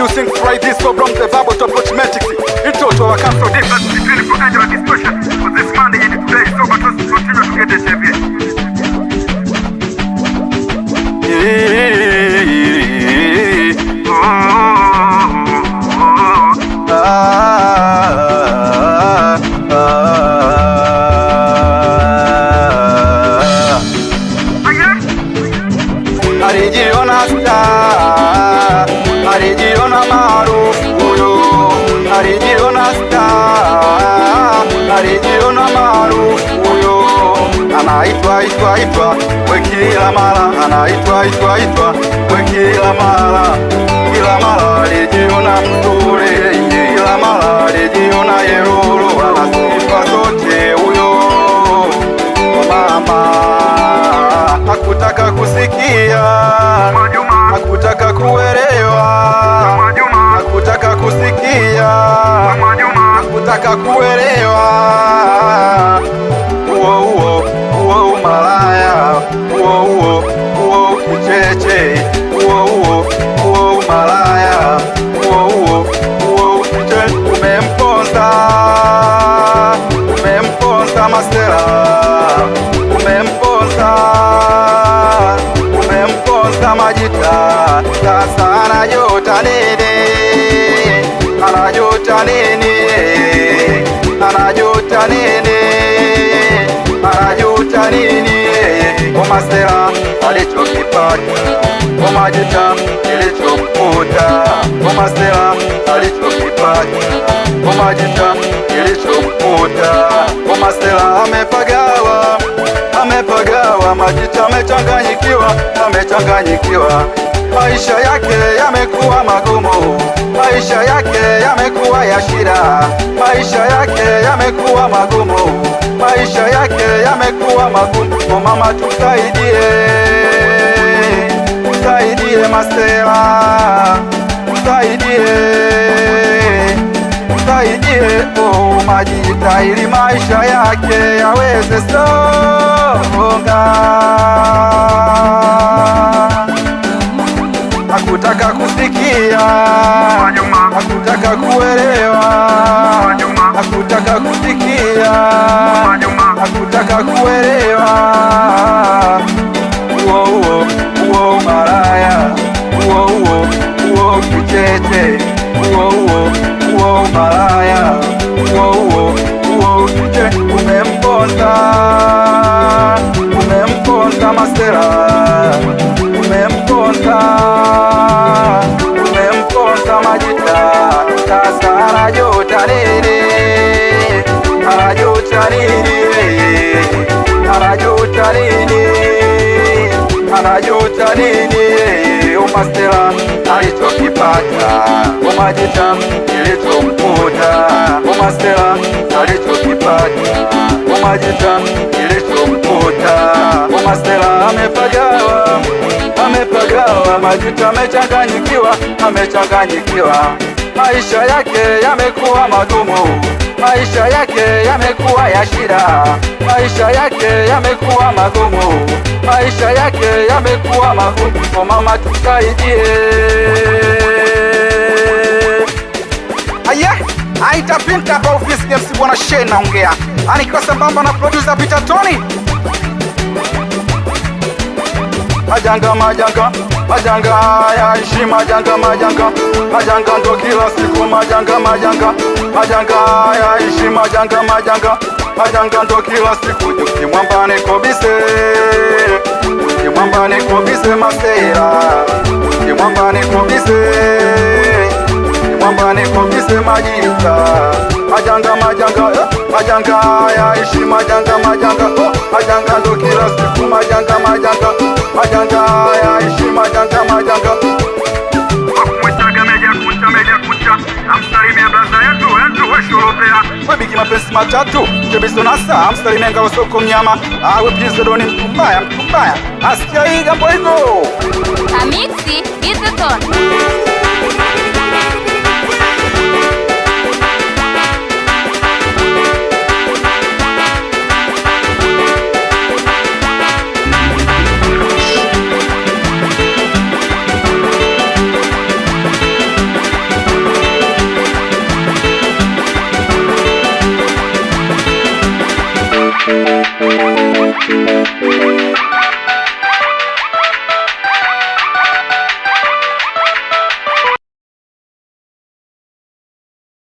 Introducing try this so from the verbal to approachmatics. In total, I can't so difference between for angel and discussion. For this Monday in the play, so but let's continue to get the champion. Alijiona star, alijiona maarufu huyo, alijiona star, alijiona maarufu huyo, anaitwa we kila mara, anaitwa we kila mara alijiona mzuri, kila mara alijiona yeruru, ana sifa zote huyo mama. Hakutaka kusikia, hakutaka kuelewa, hakutaka kusikia, hakutaka kuelewa. Uo malaya, uo kicheche, uo malaya, uo kicheche. Umemponza masela, umemponza Majita. Sasa anajuta nini? Anajuta nini? Anajuta nini? Anajuta nini? Masela alichokipata, Majita kilichomkuta. Masela alichokipata, Majita kilichomkuta. Masela amepagawa, Majita amechanganyikiwa, maisha yake yamekuwa magumu, maisha yake yamekuwa ya shida, maisha yake yamekuwa magumu, maisha yake yamekuwa magumu. Mama tusaidie, Masela, tusaidie, Majita ili maisha yake yaweze songa. Hakutaka kusikia, hakutaka kuelewa, hakutaka kusikia, hakutaka kuelewa. Uo malaya, uo kicheche, uo malaya, uo kicheche. Umemponza Masela, umemponza Majita. Sasa anajuta nini? Anajuta nini? Anajuta nini? Anajuta nini? Masela alichokipata, Majita kilichomkuta. Masela alichokipata, Majita kilichomkuta. Masela amepagawa, Majita amechanganyikiwa, maisha yake yamekuwa magumu, maisha yake yamekuwa ya shida, maisha yake yamekuwa magumu, maisha yake yamekuwa magumu. Mama tusaidie. Aye, aitapinta hapa ofisi MC Bwana Shane naongea. Anikiwa sambamba na producer Peter Tony. Majanga yaishi, majanga ndo kila siku, majanga yaishi, majanga ndo kila siku. Ukimwamba niko bise, Masela, ukimwamba niko bise, Majita. Majanga yaishi, majanga ndo kila siku, majanga yaishi, majanga. Wakumwitaga meja kuncha, amsalimia blaza yetu weshulopea. Webigi mapesi matatu, kebiso nasa, amsalimia ngao soko mnyama. Awe pizedoni mtumbaya, asikia hii gambo hizo. Amixi, Gizzeton. Tony.